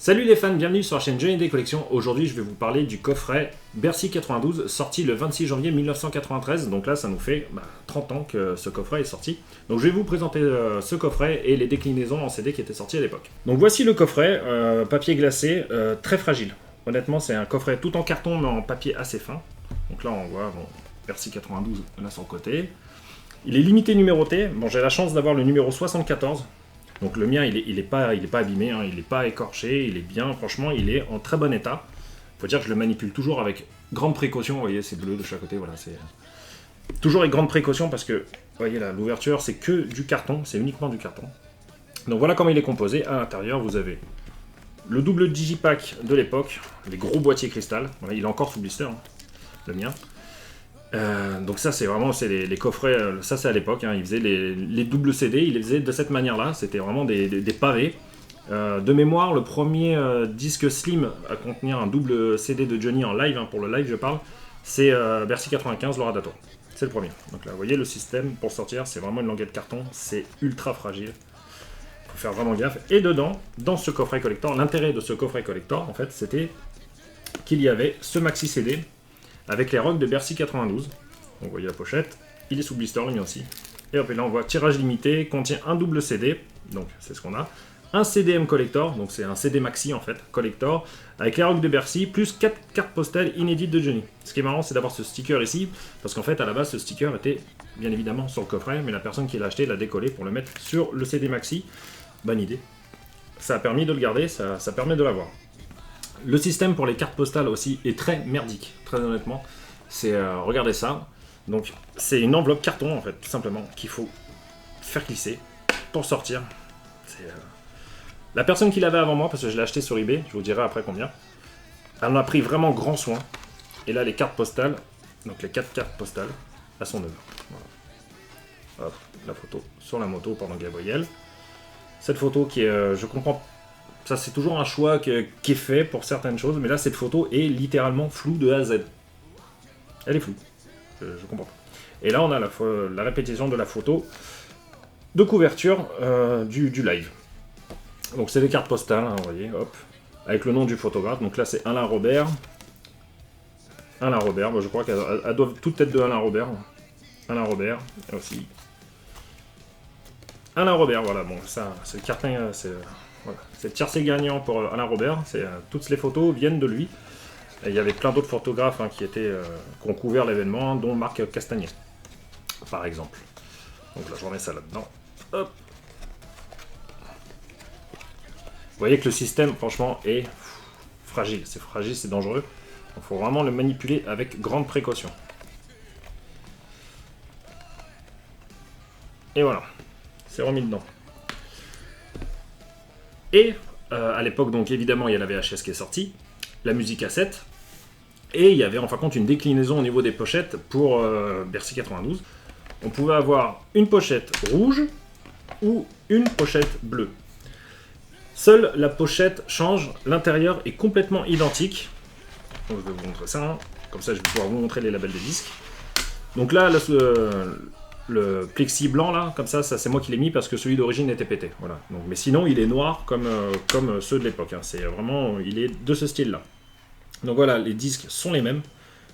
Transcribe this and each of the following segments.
Salut les fans, bienvenue sur la chaîne Johnny Day Collection. Aujourd'hui je vais vous parler du coffret Bercy 92 sorti le 26 janvier 1993. Donc là ça nous fait 30 ans que ce coffret est sorti. Donc je vais vous présenter ce coffret et les déclinaisons en CD qui étaient sorties à l'époque. Donc voici le coffret, papier glacé, très fragile. Honnêtement c'est un coffret tout en carton mais en papier assez fin. Donc là on voit Bercy 92 là sur le côté. Il est limité numéroté. Bon, j'ai la chance d'avoir le numéro 74. Donc le mien, il est pas abîmé, hein, il n'est pas écorché, il est bien, franchement, il est en très bon état. Il faut dire que je le manipule toujours avec grande précaution. Vous voyez, c'est bleu de chaque côté, voilà, c'est toujours avec grande précaution parce que, vous voyez là, l'ouverture, c'est que du carton, c'est uniquement du carton. Donc voilà comment il est composé. À l'intérieur, vous avez le double digipack de l'époque, les gros boîtiers cristal. Voilà, il est encore sous blister, hein, le mien. Donc ça c'est vraiment les coffrets, ça c'est à l'époque, hein, ils faisaient les doubles CD, ils les faisaient de cette manière là, c'était vraiment des pavés. De mémoire, le premier disque slim à contenir un double CD de Johnny en live, hein, pour le live je parle, c'est Bercy 95, Laura Dato. C'est le premier. Donc là vous voyez le système pour sortir, c'est vraiment une languette carton, c'est ultra fragile. Faut faire vraiment gaffe. Et dedans, dans ce coffret collector, l'intérêt de ce coffret collector en fait c'était qu'il y avait ce maxi CD avec les rocks de Bercy 92. Donc vous voyez la pochette, il est sous blister lui aussi. Et hop, et là on voit tirage limité, contient un double CD, donc c'est ce qu'on a. Un CDM collector, donc c'est un CD maxi en fait, collector, avec les rocks de Bercy, plus 4 cartes postales inédites de Johnny. Ce qui est marrant c'est d'avoir ce sticker ici, parce qu'en fait à la base ce sticker était bien évidemment sur le coffret, mais la personne qui l'a acheté l'a décollé pour le mettre sur le CD maxi. Bonne idée. Ça a permis de le garder, ça permet de l'avoir. Le système pour les cartes postales aussi est très merdique, très honnêtement. C'est regardez ça. Donc c'est une enveloppe carton en fait, tout simplement, qu'il faut faire glisser pour sortir. La personne qui l'avait avant moi, parce que je l'ai acheté sur eBay, je vous dirai après combien. Elle en a pris vraiment grand soin. Et là les cartes postales, donc les 4 cartes postales, elles sont neuves. Voilà. Hop, la photo sur la moto pendant Gabriel. Cette photo qui est, je comprends. Ça, c'est toujours un choix qui est fait pour certaines choses, mais là, cette photo est littéralement floue de A à Z. Elle est floue. Je comprends pas. Et là, on a la répétition de la photo de couverture du live. Donc, c'est des cartes postales, hein, vous voyez, hop, avec le nom du photographe. Donc là, c'est Alain Robert. Alain Robert, je crois qu'elles doivent toutes être de Alain Robert. Alain Robert, aussi. Alain Robert, voilà, bon, ça, c'est le carton, voilà. C'est le tiercé gagnant pour Alain Robert. Toutes les photos viennent de lui. Et il y avait plein d'autres photographes hein, qui ont couvert l'événement, dont Marc Castagnet, par exemple. Donc là, je remets ça là-dedans. Hop. Vous voyez que le système, franchement, est fragile. C'est fragile, c'est dangereux. Il faut vraiment le manipuler avec grande précaution. Et voilà. C'est remis dedans. Et à l'époque, donc évidemment, il y a la VHS qui est sortie, la musique cassette, et il y avait en fin de compte une déclinaison au niveau des pochettes pour Bercy 92. On pouvait avoir une pochette rouge ou une pochette bleue. Seule la pochette change, l'intérieur est complètement identique. Donc, je vais vous montrer ça, hein. Comme ça je vais pouvoir vous montrer les labels des disques. Donc là, le plexi blanc là, comme ça c'est moi qui l'ai mis parce que celui d'origine était pété. Voilà. Donc, mais sinon il est noir comme ceux de l'époque. Hein. C'est vraiment, il est de ce style là. Donc voilà, les disques sont les mêmes,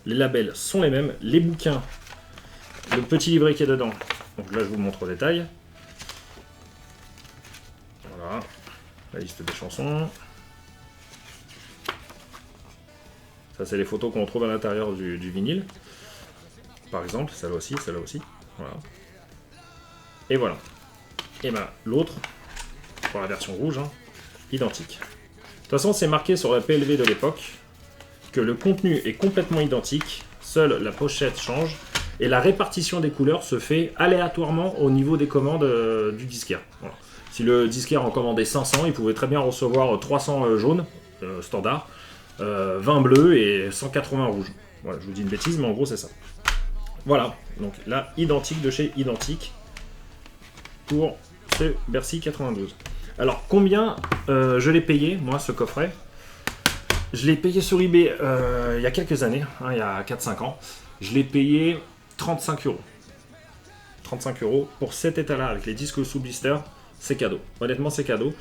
les labels sont les mêmes, les bouquins, le petit livret qui est dedans. Donc là je vous le montre au détail. Voilà, la liste des chansons. Ça c'est les photos qu'on trouve à l'intérieur du vinyle. Par exemple, celle-là aussi, celle-là aussi. Voilà. Et voilà. Et ben l'autre, pour la version rouge, hein, identique. De toute façon, c'est marqué sur la PLV de l'époque que le contenu est complètement identique, seule la pochette change, et la répartition des couleurs se fait aléatoirement au niveau des commandes du disquaire. Voilà. Si le disquaire en commandait 500, il pouvait très bien recevoir 300 jaunes, standard, 20 bleus et 180 rouges. Voilà, je vous dis une bêtise, mais en gros c'est ça. Voilà, donc là, identique de chez identique pour ce Bercy 92. Alors, combien je l'ai payé, moi, ce coffret? Je l'ai payé sur eBay il y a quelques années, hein, il y a 4-5 ans. Je l'ai payé 35 €. 35 € pour cet état-là, avec les disques sous blister, c'est cadeau. Honnêtement, c'est cadeau.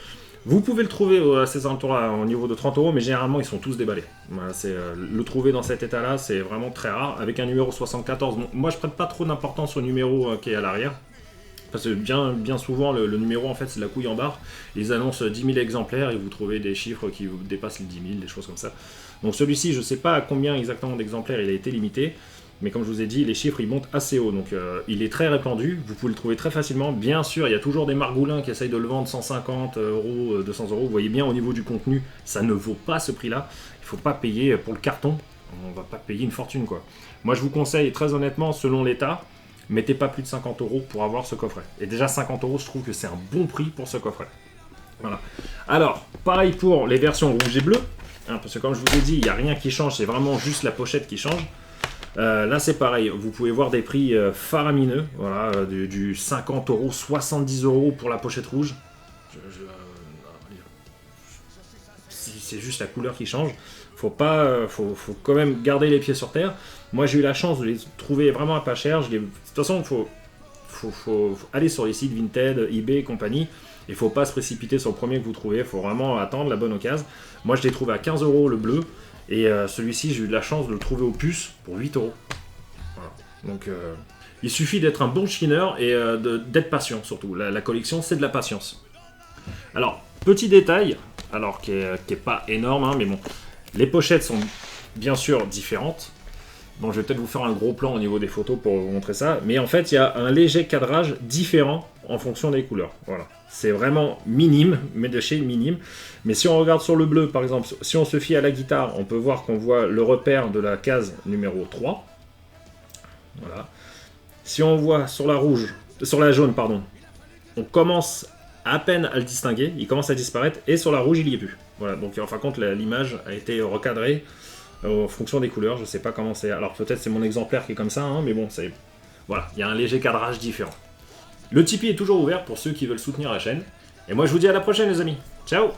Vous pouvez le trouver à ces alentours-là au niveau de 30 euros, mais généralement ils sont tous déballés. Voilà, le trouver dans cet état-là, c'est vraiment très rare. Avec un numéro 74, bon, moi je prête pas trop d'importance au numéro qui est à l'arrière. Parce que bien souvent, le numéro, en fait, c'est de la couille en barre. Ils annoncent 10 000 exemplaires et vous trouvez des chiffres qui vous dépassent les 10 000, des choses comme ça. Donc celui-ci, je ne sais pas à combien exactement d'exemplaires il a été limité. Mais comme je vous ai dit, les chiffres, ils montent assez haut. Donc il est très répandu. Vous pouvez le trouver très facilement. Bien sûr, il y a toujours des margoulins qui essayent de le vendre 150 euros, 200 euros. Vous voyez bien, au niveau du contenu, ça ne vaut pas ce prix-là. Il ne faut pas payer pour le carton. On ne va pas payer une fortune, quoi. Moi, je vous conseille, très honnêtement, selon l'état, mettez pas plus de 50 euros pour avoir ce coffret. Et déjà 50 euros, je trouve que c'est un bon prix pour ce coffret. Voilà. Alors, pareil pour les versions rouge et bleu, hein, parce que comme je vous ai dit, il n'y a rien qui change, c'est vraiment juste la pochette qui change. Là, c'est pareil, vous pouvez voir des prix faramineux, voilà, du 50 euros, 70 euros pour la pochette rouge. C'est juste la couleur qui change. Faut quand même garder les pieds sur terre. Moi, j'ai eu la chance de les trouver vraiment à pas cher. De toute façon, faut aller sur les sites Vinted, eBay et compagnie. Il ne faut pas se précipiter sur le premier que vous trouvez. Il faut vraiment attendre la bonne occasion. Moi, je l'ai trouvé à 15 euros le bleu. Et celui-ci, j'ai eu de la chance de le trouver au puce pour 8 euros. Voilà. Donc, il suffit d'être un bon chineur et d'être patient surtout. La collection, c'est de la patience. Alors, petit détail, alors qui est pas énorme, hein, mais bon, les pochettes sont bien sûr différentes. Bon, je vais peut-être vous faire un gros plan au niveau des photos pour vous montrer ça. Mais en fait, il y a un léger cadrage différent en fonction des couleurs. Voilà. C'est vraiment minime, mais de chez minime. Mais si on regarde sur le bleu, par exemple, si on se fie à la guitare, on peut voir qu'on voit le repère de la case numéro 3. Voilà. Si on voit sur la jaune, pardon, on commence à peine à le distinguer. Il commence à disparaître. Et sur la rouge, il n'y est plus. Voilà. Donc, en fin de compte, l'image a été recadrée en fonction des couleurs, je sais pas comment c'est. Alors peut-être c'est mon exemplaire qui est comme ça, hein, mais bon, voilà, il y a un léger cadrage différent. Le Tipeee est toujours ouvert pour ceux qui veulent soutenir la chaîne. Et moi je vous dis à la prochaine les amis. Ciao!